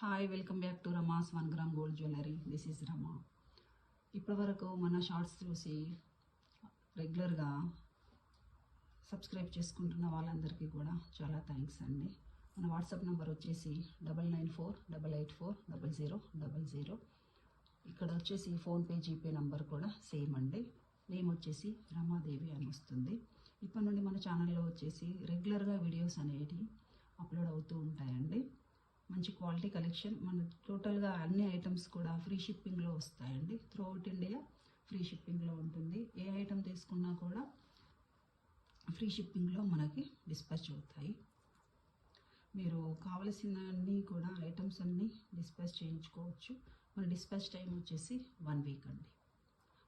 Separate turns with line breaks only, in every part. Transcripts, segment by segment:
Hi, welcome back to Rama's 1 gram gold jewellery. This is Rama. ఇప్పటివరకు మన shorts చూసి రెగ్యులర్గా సబ్స్క్రైబ్ చేసుకుంటున్న వాళ్ళందరికీ కూడా చాలా థ్యాంక్స్ అండి. మన వాట్సాప్ నెంబర్ వచ్చేసి 9948840000. ఇక్కడ వచ్చేసి ఫోన్పే జీపే నెంబర్ కూడా సేమ్ అండి. నేమ్ వచ్చేసి రమాదేవి అని వస్తుంది. ఇప్పటి నుండి మన ఛానల్లో వచ్చేసి రెగ్యులర్గా వీడియోస్ అనేవి అప్లోడ్ అవుతూ ఉంటాయండి. మంచి క్వాలిటీ కలెక్షన్, మన టోటల్గా అన్ని ఐటమ్స్ కూడా ఫ్రీ షిప్పింగ్లో వస్తాయండి. త్రూ అవుట్ ఇండియా ఫ్రీ షిప్పింగ్లో ఉంటుంది. ఏ ఐటమ్ తీసుకున్నా కూడా ఫ్రీ షిప్పింగ్లో మనకి డిస్పాచ్ అవుతాయి. మీరు కావలసిన అన్నీ కూడా ఐటమ్స్ అన్నీ డిస్పాచ్ చేయించుకోవచ్చు. మన డిస్పాచ్ టైం వచ్చేసి 1 వీక్ అండి.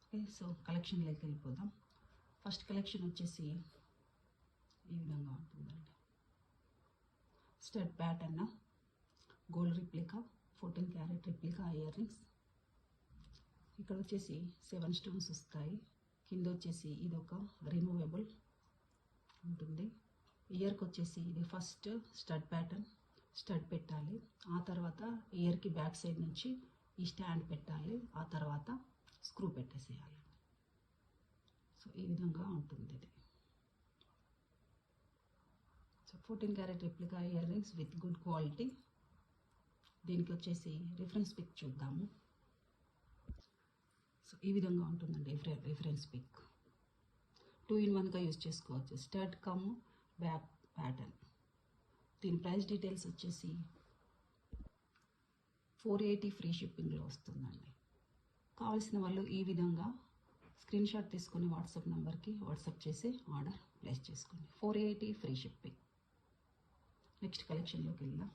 ఓకే, సో కలెక్షన్లోకి వెళ్ళిపోదాం. ఫస్ట్ కలెక్షన్ వచ్చేసి ఈ విధంగా ఉంటుందండి. Stud pattern, gold replica, 14 carat replica ear rings. ఇక్కడ వచ్చేసి 7 స్టోన్స్ వస్తాయి. కింద వచ్చేసి ఇది ఒక రిమూవబుల్ ఉంటుంది. ఇయర్కి వచ్చేసి ఇది ఫస్ట్ స్టడ్ ప్యాటర్న్, స్టడ్ పెట్టాలి. ఆ తర్వాత ఇయర్కి బ్యాక్ సైడ్ నుంచి ఈ స్టాండ్ పెట్టాలి. ఆ తర్వాత స్క్రూ పెట్టేసేయాలి. సో ఈ విధంగా ఉంటుంది ఇది. So 14 carat replica earrings with good quality. దీనికి వచ్చేసి రిఫరెన్స్ పిక్ చూద్దాము. సో ఈ విధంగా ఉంటుందండి రిఫరెన్స్ పిక్. 2-in-1గా యూజ్ చేసుకోవచ్చు. Stud come back pattern. దీని ప్రైస్ డీటెయిల్స్ వచ్చేసి 480 ఫ్రీ షిప్పింగ్లో వస్తుందండి. కావాల్సిన వాళ్ళు ఈ విధంగా స్క్రీన్ షాట్ తీసుకొని వాట్సాప్ నెంబర్కి వాట్సాప్ చేసి ఆర్డర్ ప్లేస్ చేసుకోండి. 480 ఫ్రీ షిప్పింగ్. నెక్స్ట్ కలెక్షన్లోకి వెళ్దాం.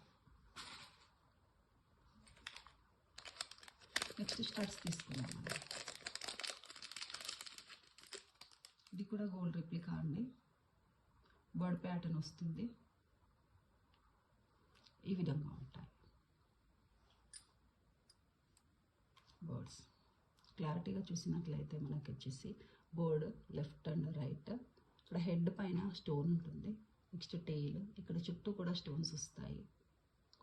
నెక్స్ట్ స్టడ్స్ తీసుకున్నామండి. ఇది కూడా గోల్డ్ రిప్లికా అండి. బర్డ్ ప్యాటర్న్ వస్తుంది. ఈ విధంగా ఉంటాయి బర్డ్స్. క్లారిటీగా చూసినట్లయితే మనకి వచ్చేసి బర్డ్ లెఫ్ట్ అండ్ రైట్. ఇక్కడ హెడ్ పైన స్టోన్ ఉంటుంది. నెక్స్ట్ టెయిల్, ఇక్కడ చుట్టూ కూడా స్టోన్స్ వస్తాయి.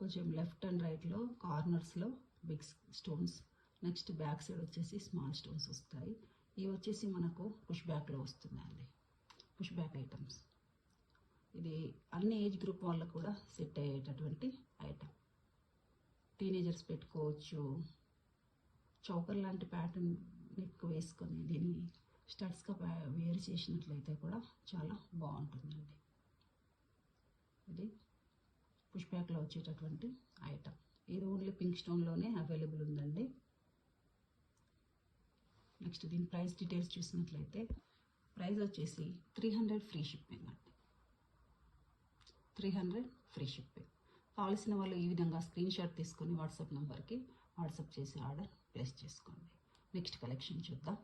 కొంచెం లెఫ్ట్ అండ్ రైట్లో కార్నర్స్లో big stones. Next back side వచ్చేసి స్మాల్ స్టోన్స్ వస్తాయి. ఇవి వచ్చేసి మనకు పుష్ బ్యాక్లో వస్తున్నాయండి. Push back items. ఇది అన్ని ఏజ్ గ్రూప్ వాళ్ళకు కూడా సెట్ అయ్యేటటువంటి ఐటమ్. టీనేజర్స్ పెట్టుకోవచ్చు. చౌకర్ లాంటి ప్యాటర్న్ నెక్ వేసుకొని దీన్ని స్టడ్స్గా వేర్ చేసినట్లయితే కూడా చాలా బాగుంటుందండి. ఇది పుష్ బ్యాక్లో వచ్చేటటువంటి ఐటమ్. ఇది ఓన్లీ పింక్ స్టోన్లోనే అవైలబుల్ ఉందండి. నెక్స్ట్ దీని ప్రైస్ డీటెయిల్స్ చూసినట్లయితే ప్రైస్ వచ్చేసి 300 ఫ్రీ షిప్పింగ్ అండి. 300 ఫ్రీ షిప్పింగ్. కావాల్సిన వాళ్ళు ఈ విధంగా స్క్రీన్ షాట్ తీసుకొని వాట్సాప్ నెంబర్కి వాట్సాప్ చేసి ఆర్డర్ ప్లేస్ చేసుకోండి. నెక్స్ట్ కలెక్షన్ చూద్దాం.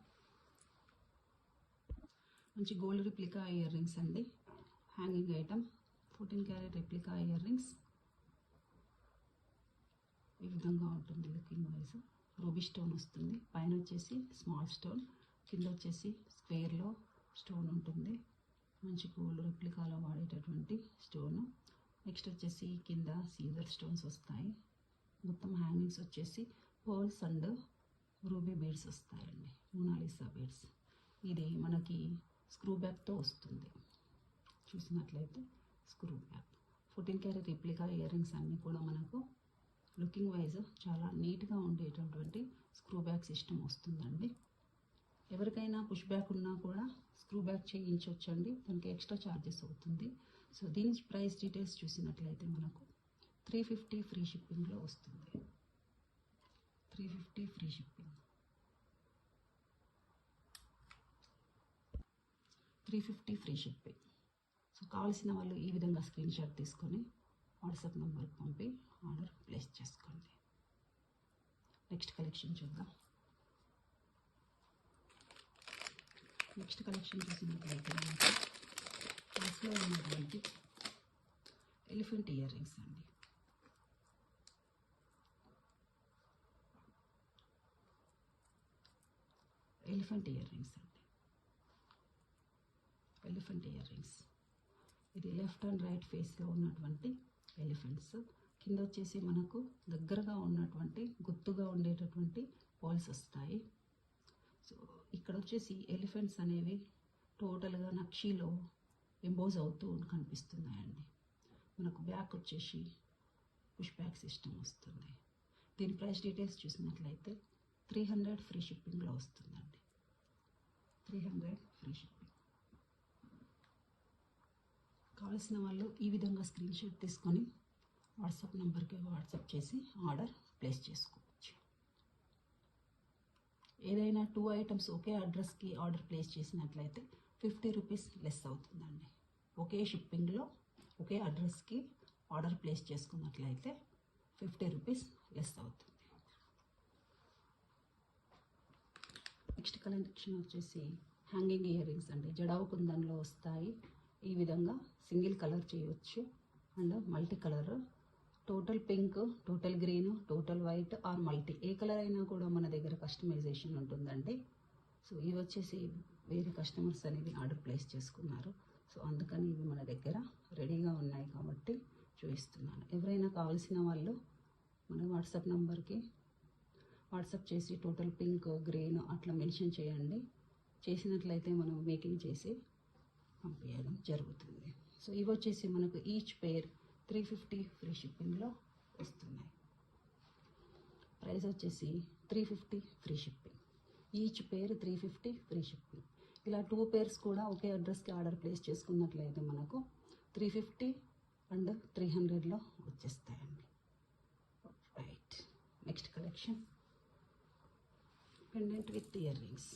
మంచి గోల్డ్ రిప్లికా ఇయర్ రింగ్స్ అండి. Hanging item 14 carat replica ear rings. ఈ విధంగా ఉంటుంది లుకింగ్ వైజ్. రూబీ స్టోన్ వస్తుంది. పైన వచ్చేసి స్మాల్ స్టోన్, కింద వచ్చేసి స్క్వేర్లో స్టోన్ ఉంటుంది. మంచి గోల్డ్ రిప్లికాలో వాడేటటువంటి స్టోను. నెక్స్ట్ వచ్చేసి కింద సీజర్ స్టోన్స్ వస్తాయి. మొత్తం హ్యాంగింగ్స్ వచ్చేసి పర్ల్స్ అండ్ రూబీ బీడ్స్ వస్తాయండి. Mona Lisa beads. ఇది మనకి స్క్రూ బ్యాక్తో వస్తుంది. చూసినట్లయితే screw back. 14 carat replica earrings అన్నీ కూడా మనకు లుకింగ్ వైజ్ చాలా నీట్గా ఉండేటటువంటి స్క్రూ బ్యాక్ సిస్టమ్ వస్తుందండి. ఎవరికైనా పుష్ బ్యాక్ ఉన్నా కూడా స్క్రూ బ్యాక్ చేయించవచ్చండి. దానికి ఎక్స్ట్రా ఛార్జెస్ అవుతుంది. సో దీని ప్రైస్ డీటెయిల్స్ చూసినట్లయితే మనకు 350 ఫ్రీ షిప్పింగ్లో వస్తుంది. 350 free shipping. 350 free shipping. So కావాల్సిన వాళ్ళు ఈ విధంగా స్క్రీన్ షాట్ తీసుకొని వాట్సాప్ నెంబర్కి పంపి ఆర్డర్ ప్లేస్ చేసుకోండి. నెక్స్ట్ కలెక్షన్ చూద్దాం. నెక్స్ట్ కలెక్షన్ చూసినట్లయితే ప్రైస్లో ఉన్నటువంటి ఎలిఫెంట్ ఇయర్ రింగ్స్ అండి. ఎలిఫెంట్ ఇయర్ రింగ్స్ అండి. Elephant ear rings. ఇది లెఫ్ట్ అండ్ రైట్ ఫేస్లో ఉన్నటువంటి ఎలిఫెంట్స్. కింద వచ్చేసి మనకు దగ్గరగా ఉన్నటువంటి గుర్తుగా ఉండేటటువంటి బాల్స్ వస్తాయి. సో ఇక్కడ వచ్చేసి ఎలిఫెంట్స్ అనేవి టోటల్గా నక్షీలో ఎంబోజ్ అవుతూ కనిపిస్తున్నాయండి. మనకు బ్యాక్ వచ్చేసి పుష్ బ్యాక్ సిస్టమ్ వస్తుంది. దీని ప్రైస్ డీటెయిల్స్ చూసినట్లయితే 300 ఫ్రీ షిప్పింగ్లో వస్తుందండి. 300 ఫ్రీ షిప్పింగ్. కావాల్సిన వాళ్ళు ఈ విధంగా స్క్రీన్ షాట్ తీసుకొని వాట్సాప్ నెంబర్కి వాట్సాప్ చేసి ఆర్డర్ ప్లేస్ చేసుకోవచ్చు. ఏదైనా 2 ఐటమ్స్ ఒకే అడ్రస్కి ఆర్డర్ ప్లేస్ చేసినట్లయితే 50 రూపీస్ లెస్ అవుతుందండి. ఒకే షిప్పింగ్లో ఒకే అడ్రస్కి ఆర్డర్ ప్లేస్ చేసుకున్నట్లయితే 50 రూపీస్ లెస్ అవుతుంది. నెక్స్ట్ కలెక్షన్ వచ్చేసి హ్యాంగింగ్ ఇయర్ రింగ్స్ అండి. జడావు కుందన్లో వస్తాయి. ఈ విధంగా సింగిల్ కలర్ చేయవచ్చు and multi colour, total pink, total green, total white or multi ఏ కలర్ అయినా కూడా మన దగ్గర కస్టమైజేషన్ ఉంటుందండి. సో ఇవి వచ్చేసి వేరే కస్టమర్స్ అనేది ఆర్డర్ ప్లేస్ చేసుకున్నారు. సో అందుకని ఇవి మన దగ్గర రెడీగా ఉన్నాయి కాబట్టి చూపిస్తున్నాను. ఎవరైనా కావాల్సిన వాళ్ళు మన వాట్సాప్ నెంబర్కి వాట్సాప్ చేసి టోటల్ పింక్, గ్రీన్ అట్లా మెన్షన్ చేయండి. చేసినట్లయితే మనం మేకింగ్ చేసి పంపించడం జరుగుతుంది. సో ఇవి వచ్చేసి మనకు ఈచ్ పేర్ 350 ఫ్రీ షిప్పింగ్లో వస్తున్నాయి. ప్రైస్ వచ్చేసి 350 ఫ్రీ షిప్పింగ్. ఈచ్ పేర్ 350 ఫ్రీ షిప్పింగ్. ఇలా 2 పేర్స్ కూడా ఒకే అడ్రస్కి ఆర్డర్ ప్లేస్ చేసుకున్నట్లయితే మనకు 350 అండ్ 300లో వచ్చేస్తాయండి. Right. Next collection pendant with earrings.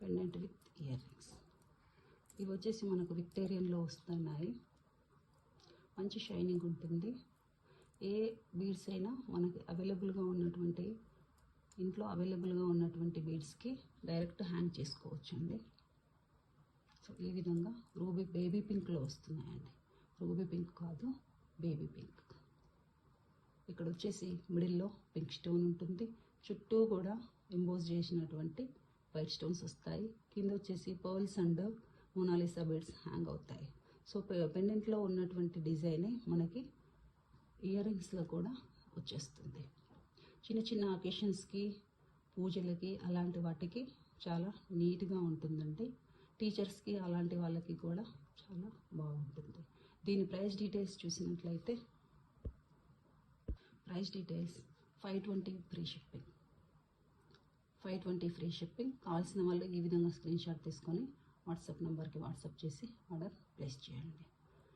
Pendant with earrings ఇవి వచ్చేసి మనకు విక్టోరియన్లో వస్తున్నాయి. మంచి షైనింగ్ ఉంటుంది. ఏ బీడ్స్ అయినా మనకి అవైలబుల్గా ఉన్నటువంటి ఇంట్లో అవైలబుల్గా ఉన్నటువంటి బీడ్స్కి డైరెక్ట్ హ్యాంగ్ చేసుకోవచ్చండి. సో ఈ విధంగా రూబీ బేబీ పింక్లో వస్తున్నాయండి. రూబీ పింక్ కాదు, బేబీ పింక్. ఇక్కడ వచ్చేసి మిడిల్లో పింక్ స్టోన్ ఉంటుంది. చుట్టూ కూడా ఎంబోజ్ చేసినటువంటి వైట్ స్టోన్స్ వస్తాయి. కింద వచ్చేసి pearls and Mona Lisa beads hang అవుతాయి. సో పెండెంట్లో ఉన్నటువంటి డిజైనే మనకి ఇయర్ రింగ్స్లో కూడా వచ్చేస్తుంది. చిన్న చిన్న అకేషన్స్కి, పూజలకి అలాంటి వాటికి చాలా నీట్గా ఉంటుందండి. టీచర్స్కి అలాంటి వాళ్ళకి కూడా చాలా బాగుంటుంది. దీని ప్రైస్ డీటెయిల్స్ చూసినట్లయితే price details 520 free shipping. 520 free shipping. కావాల్సిన వాళ్ళు ఈ విధంగా స్క్రీన్ షాట్ తీసుకొని వాట్సాప్ నెంబర్కి వాట్సాప్ చేసి ఆర్డర్ ప్లేస్ చేయండి.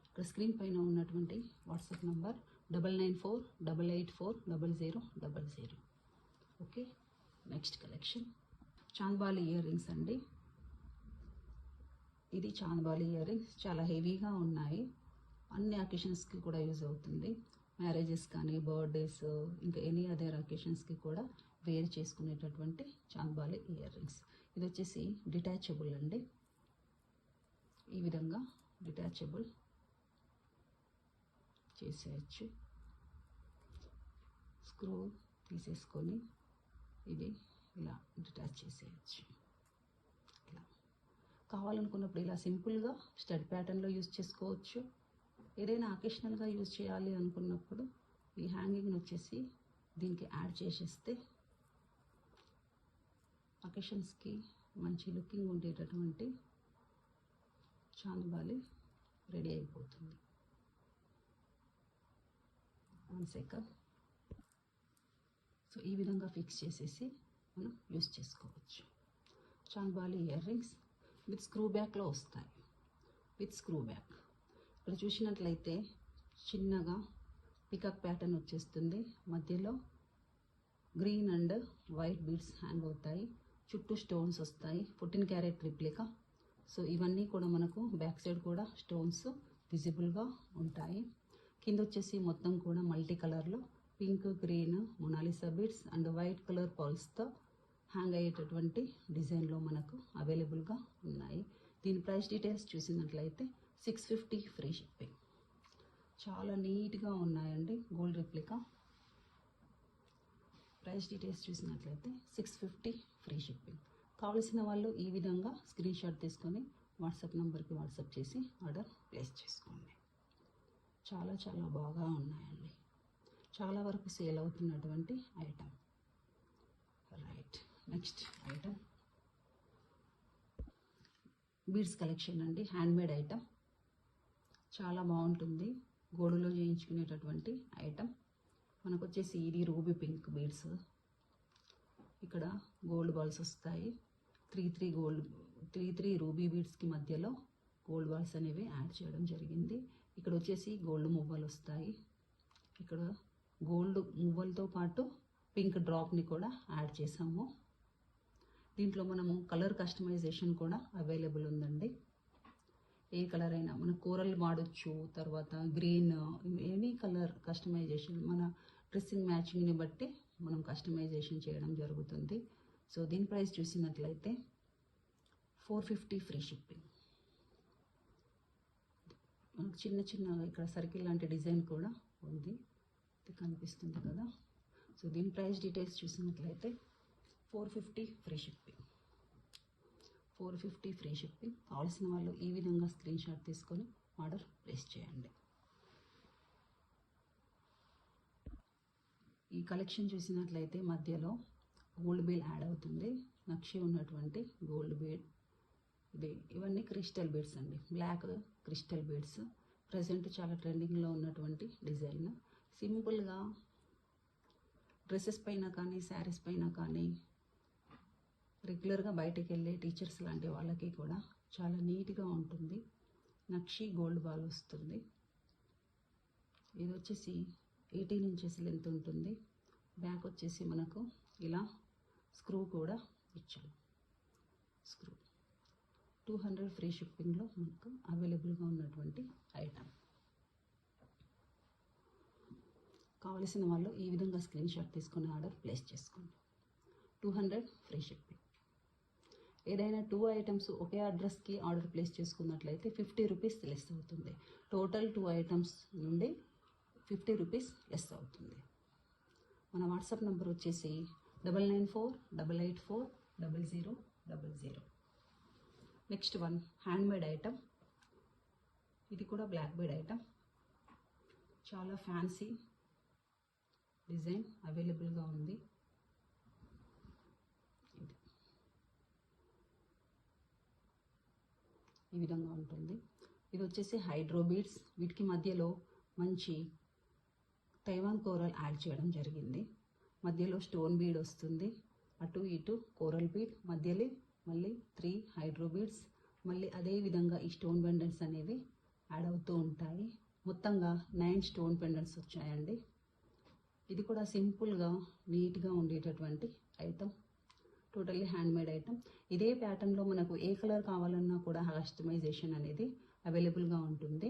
ఇక్కడ స్క్రీన్ పైన ఉన్నటువంటి WhatsApp number 9948840000. Okay. Next collection chandbali earrings అండి. ఇది చాంద్బాలి ఇయర్ రింగ్స్ చాలా హెవీగా ఉన్నాయి. అన్ని అకేషన్స్కి కూడా యూజ్ అవుతుంది. మ్యారేజెస్ కానీ, బర్త్డేస్, ఇంకా ఎనీ అదర్ అకేషన్స్కి కూడా వేర్ చేసుకునేటటువంటి చాంద్బాలి ఇయర్ రింగ్స్. ఇది వచ్చేసి డిటాచబుల్ అండి. ఈ విధంగా డిటాచబుల్ చేసేయచ్చు. స్క్రూ తీసేసుకొని ఇది ఇలా డిటాచ్ చేసేయచ్చు. ఇలా కావాలనుకున్నప్పుడు ఇలా సింపుల్గా స్టడ్ ప్యాటర్న్లో యూజ్ చేసుకోవచ్చు. ఏదైనా అకేషనల్గా యూజ్ చేయాలి అనుకున్నప్పుడు ఈ హ్యాంగింగ్ వచ్చేసి దీనికి యాడ్ చేసేస్తే అకేషన్స్కి మంచి లుకింగ్ ఉండేటటువంటి చాంద్బాలి రెడీ అయిపోతుంది. 1 సెకండ్. సో ఈ విధంగా ఫిక్స్ చేసేసి మనం యూజ్ చేసుకోవచ్చు. Chandbali earrings with screw బ్యాక్లో వస్తాయి. With screw back. ఇక్కడ చూసినట్లయితే చిన్నగా పికాక్ ప్యాటర్న్ వచ్చేస్తుంది. మధ్యలో green and white beads hang అవుతాయి. చుట్టూ స్టోన్స్ వస్తాయి. 14 క్యారెట్ రిప్లికా. సో ఇవన్నీ కూడా మనకు బ్యాక్ సైడ్ కూడా స్టోన్స్ విజిబుల్గా ఉంటాయి. కింద వచ్చేసి మొత్తం కూడా మల్టీ కలర్లో pink, green, Mona Lisa beads and white colour పర్ల్స్తో హ్యాంగ్ అయ్యేటటువంటి డిజైన్లో మనకు అవైలబుల్గా ఉన్నాయి. దీని ప్రైస్ డీటెయిల్స్ చూసినట్లయితే 650 ఫ్రీ షిప్పింగ్. చాలా నీట్గా ఉన్నాయండి. Gold replica. ప్రైస్ డీటెయిల్స్ చూసినట్లయితే 650 ఫ్రీ షిప్పింగ్. కావలసిన వాళ్ళు ఈ విధంగా స్క్రీన్ షాట్ తీసుకొని వాట్సాప్ నెంబర్కి వాట్సాప్ చేసి ఆర్డర్ ప్లేస్ చేసుకోండి. చాలా చాలా బాగా ఉన్నాయండి. చాలా వరకు సేల్ అవుతున్నటువంటి item. Right, next item beads collection అండి. హ్యాండ్మేడ్ ఐటమ్ చాలా బాగుంటుంది. గోడులో చేయించుకునేటటువంటి ఐటమ్. మనకు వచ్చేసి ఇది రూబీ పింక్ బీడ్స్. ఇక్కడ గోల్డ్ బాల్స్ వస్తాయి. 3 రూబీ బీడ్స్కి మధ్యలో గోల్డ్ బాల్స్ అనేవి యాడ్ చేయడం జరిగింది. ఇక్కడ వచ్చేసి గోల్డ్ మువ్వలు వస్తాయి. ఇక్కడ గోల్డ్ మువ్వలతో పాటు పింక్ డ్రాప్ని కూడా యాడ్ చేసాము. దీంట్లో మనము కలర్ కస్టమైజేషన్ కూడా అవైలబుల్ ఉందండి. ఏ కలర్ అయినా మన కోరల్ వాడచ్చు, తర్వాత గ్రీన్, ఎనీ కలర్ కస్టమైజేషన్ మన డ్రెస్సింగ్ మ్యాచింగ్ని బట్టి మనం కస్టమైజేషన్ చేయడం జరుగుతుంది. సో దీని ప్రైస్ చూసినట్లయితే 450 ఫ్రీ షిప్పింగ్. మనకు చిన్న చిన్న ఇక్కడ సర్కిల్ లాంటి డిజైన్ కూడా ఉంది, ఇది కనిపిస్తుంది కదా. సో దీని ప్రైస్ డీటెయిల్స్ చూసినట్లయితే 450 ఫ్రీ షిప్పింగ్. 450 free shipping. కావాల్సిన వాళ్ళు ఈ విధంగా స్క్రీన్ షాట్ తీసుకొని ఆర్డర్ ప్లేస్ చేయండి. ఈ కలెక్షన్ చూసినట్లయితే మధ్యలో గోల్డ్ బీడ్ యాడ్ అవుతుంది. నక్షి ఉన్నటువంటి గోల్డ్ బీడ్ ఇవన్నీ క్రిస్టల్ బీడ్స్ అండి. బ్లాక్ క్రిస్టల్ బీడ్స్ ప్రజెంట్ చాలా ట్రెండింగ్లో ఉన్నటువంటి డిజైన్. సింపుల్గా డ్రెస్సెస్ పైన కానీ శారీస్ పైన కానీ రెగ్యులర్గా బయటికి వెళ్ళే టీచర్స్ లాంటి వాళ్ళకి కూడా చాలా నీట్గా ఉంటుంది. నక్షి గోల్డ్ బాల్ వస్తుంది. ఇది వచ్చేసి 18 ఇంచెస్ లెంత్ ఉంటుంది. బ్యాక్ వచ్చేసి మనకు ఇలా స్క్రూ కూడా ఇచ్చాము. స్క్రూ 200 ఫ్రీ షిప్పింగ్లో మనకు అవైలబుల్గా ఉన్నటువంటి ఐటమ్. కావలసిన వాళ్ళు ఈ విధంగా స్క్రీన్ షాట్ తీసుకొని ఆర్డర్ ప్లేస్ చేసుకోండి. 200 ఫ్రీ షిప్పింగ్. ఏదైనా 2 ఐటమ్స్ ఒకే అడ్రస్కి ఆర్డర్ ప్లేస్ చేసుకున్నట్లయితే 50 రూపీస్ లెస్ అవుతుంది. టోటల్ 2 ఐటమ్స్ నుండి 50 రూపీస్ లెస్ అవుతుంది. మన వాట్సాప్ నెంబర్ వచ్చేసి 9948840000. Next one handmade item. ఇది కూడా బ్లాక్ బీడ్ ఐటమ్. చాలా ఫ్యాన్సీ డిజైన్ అవైలబుల్గా ఉంది. ఈ విధంగా ఉంటుంది. ఇది వచ్చేసి హైడ్రో బీడ్స్. వీటికి మధ్యలో మంచి తైవాన్ కోరల్ యాడ్ చేయడం జరిగింది. మధ్యలో స్టోన్ బీడ్ వస్తుంది. అటు ఇటు కోరల్ బీడ్, మధ్యలో మళ్ళీ 3 హైడ్రో బీడ్స్. మళ్ళీ అదే విధంగా ఈ స్టోన్ పెండెంట్స్ అనేవి యాడ్ అవుతూ ఉంటాయి. మొత్తంగా 9 స్టోన్ పెండెంట్స్ వచ్చాయండి. ఇది కూడా సింపుల్గా నీట్గా ఉండేటటువంటి ఐటమ్. Totally handmade item. ఇదే ప్యాటర్న్లో మనకు ఏ కలర్ కావాలన్నా కూడా కస్టమైజేషన్ అనేది అవైలబుల్గా ఉంటుంది.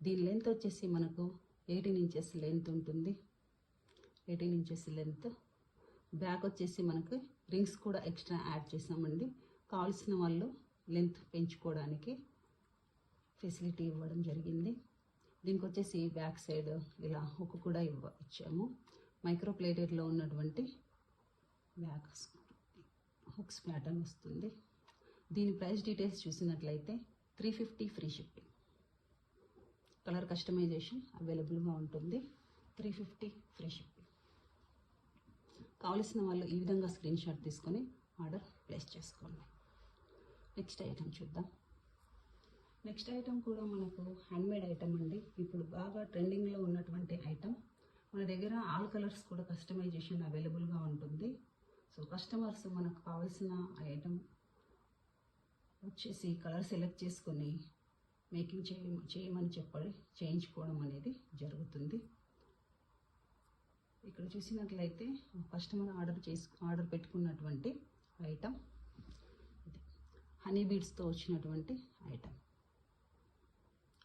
దీని లెంత్ వచ్చేసి మనకు 18 ఇంచెస్ లెంత్ ఉంటుంది. 18 ఇంచెస్ లెంత్. బ్యాక్ వచ్చేసి మనకు రింగ్స్ కూడా ఎక్స్ట్రా యాడ్ చేసామండి. కావాల్సిన వాళ్ళు లెంత్ పెంచుకోవడానికి ఫెసిలిటీ ఇవ్వడం జరిగింది. దీనికి వచ్చేసి బ్యాక్ సైడ్ ఇలా హుక్ కూడా ఇచ్చాము. మైక్రో ప్లేటెడ్లో ఉన్నటువంటి బ్యాక్ హుక్స్ ప్యాటర్న్ వస్తుంది. దీని ప్రైస్ డీటెయిల్స్ చూసినట్లయితే 350 ఫ్రీ షిప్పింగ్. కలర్ కస్టమైజేషన్ అవైలబుల్గా ఉంటుంది. 350 ఫ్రీ షిప్పింగ్. కావలసిన వాళ్ళు ఈ విధంగా స్క్రీన్ షాట్ తీసుకొని ఆర్డర్ ప్లేస్ చేసుకోండి. నెక్స్ట్ ఐటమ్ చూద్దాం. నెక్స్ట్ ఐటమ్ కూడా మనకు హ్యాండ్మేడ్ ఐటమ్ అండి. ఇప్పుడు బాగా ట్రెండింగ్లో ఉన్నటువంటి ఐటమ్. మన దగ్గర ఆల్ కలర్స్ కూడా కస్టమైజేషన్ అవైలబుల్గా ఉంటుంది. సో కస్టమర్స్ మనకు కావాల్సిన ఐటమ్ వచ్చేసి కలర్ సెలెక్ట్ చేసుకొని మేకింగ్ చేయమని చెప్పి చేయించుకోవడం అనేది జరుగుతుంది. ఇక్కడ చూసినట్లయితే కస్టమర్ ఆర్డర్ పెట్టుకున్నటువంటి ఐటమ్ ఇది. హనీ బీడ్స్తో వచ్చినటువంటి ఐటమ్.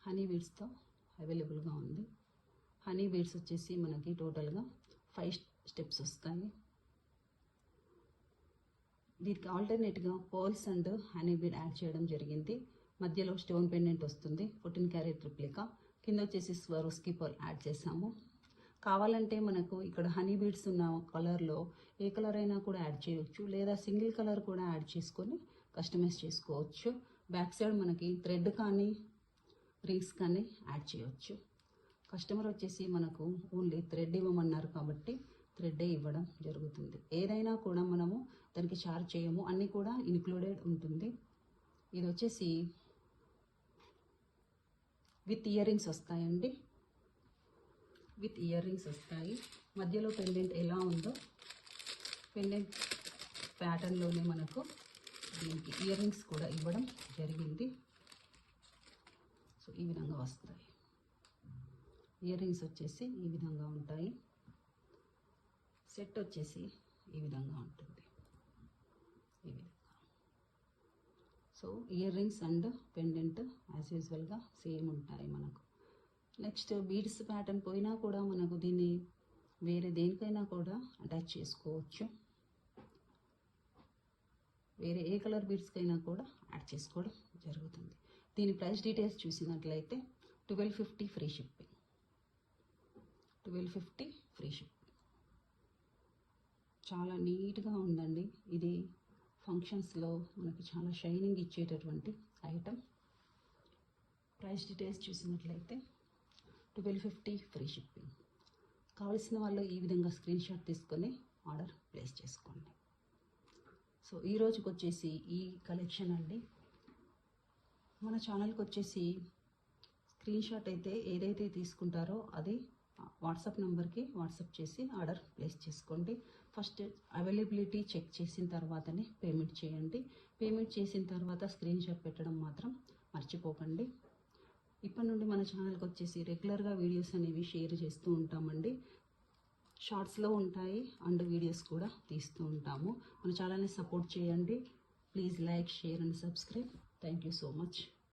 హనీ బీడ్స్తో అవైలబుల్గా ఉంది. హనీ బీడ్స్ వచ్చేసి మనకి టోటల్గా 5 స్టెప్స్ వస్తాయి. దీనికి ఆల్టర్నేట్గా pearls and honey bead add చేయడం జరిగింది. మధ్యలో స్టోన్ పెండెంట్ వస్తుంది. 14 క్యారెట్ రిప్లికా. కింద వచ్చేసి స్వరోస్కి పర్ల్ యాడ్ చేసాము. కావాలంటే మనకు ఇక్కడ హనీ బీడ్స్ ఉన్న కలర్లో ఏ కలర్ అయినా కూడా యాడ్ చేయవచ్చు, లేదా సింగిల్ కలర్ కూడా యాడ్ చేసుకొని కస్టమైజ్ చేసుకోవచ్చు. బ్యాక్ సైడ్ మనకి థ్రెడ్ కానీ రింగ్స్ కానీ యాడ్ చేయవచ్చు. కస్టమర్ వచ్చేసి మనకు ఓన్లీ థ్రెడ్ ఇవ్వమన్నారు కాబట్టి థ్రెడ్డే ఇవ్వడం జరుగుతుంది. ఏదైనా కూడా మనము దానికి చార్జ్ చేయము, అన్నీ కూడా ఇంక్లూడెడ్ ఉంటుంది. ఇది వచ్చేసి విత్ ఇయర్ రింగ్స్ వస్తాయండి. విత్ ఇయర్ రింగ్స్ వస్తాయి. మధ్యలో పెండెంట్ ఎలా ఉందో పెండెంట్ ప్యాటర్న్లోనే మనకు దీనికి ఇయర్ రింగ్స్ కూడా ఇవ్వడం జరిగింది. సో ఈ విధంగా వస్తాయి. ఇయర్ రింగ్స్ వచ్చేసి ఈ విధంగా ఉంటాయి. సెట్ వచ్చేసి ఈ విధంగా ఉంటుంది. ఈ విధంగా. So ear rings and pendant as యూజువల్గా సేమ్ ఉంటాయి మనకు. నెక్స్ట్ బీడ్స్ ప్యాటర్న్ పోయినా కూడా మనకు దీన్ని వేరే దేనికైనా కూడా అటాచ్ చేసుకోవచ్చు. వేరే ఏ కలర్ బీడ్స్కైనా కూడా యాడ్ చేసుకోవడం జరుగుతుంది. దీని ప్రైస్ డీటెయిల్స్ చూసినట్లయితే 1250 ఫ్రీ షిప్పింగ్. 1250 free shipping. చాలా నీట్గా ఉందండి. ఇది ఫంక్షన్స్లో మనకి చాలా షైనింగ్ ఇచ్చేటటువంటి ఐటమ్. ప్రైస్ డీటెయిల్స్ చూసినట్లయితే 1250 ఫ్రీ షిప్పింగ్. కావాల్సిన వాళ్ళు ఈ విధంగా స్క్రీన్ షాట్ తీసుకొని ఆర్డర్ ప్లేస్ చేసుకోండి. సో ఈ రోజుకి వచ్చేసి ఈ కలెక్షన్ అండి. మన ఛానల్కి వచ్చేసి స్క్రీన్ షాట్ అయితే ఏదైతే తీసుకుంటారో అది వాట్సాప్ నెంబర్కి వాట్సాప్ చేసి ఆర్డర్ ప్లేస్ చేసుకోండి. ఫస్ట్ అవైలబిలిటీ చెక్ చేసిన తర్వాతనే పేమెంట్ చేయండి. పేమెంట్ చేసిన తర్వాత స్క్రీన్ షాట్ పెట్టడం మాత్రం మర్చిపోకండి. ఇప్పటి నుండి మన ఛానల్కి వచ్చేసి రెగ్యులర్గా వీడియోస్ అనేవి షేర్ చేస్తూ ఉంటామండి. షార్ట్స్లో ఉంటాయి అండ్ వీడియోస్ కూడా తీస్తూ ఉంటాము. మన ఛానల్ని సపోర్ట్ చేయండి. Please like, share and subscribe. Thank you so much.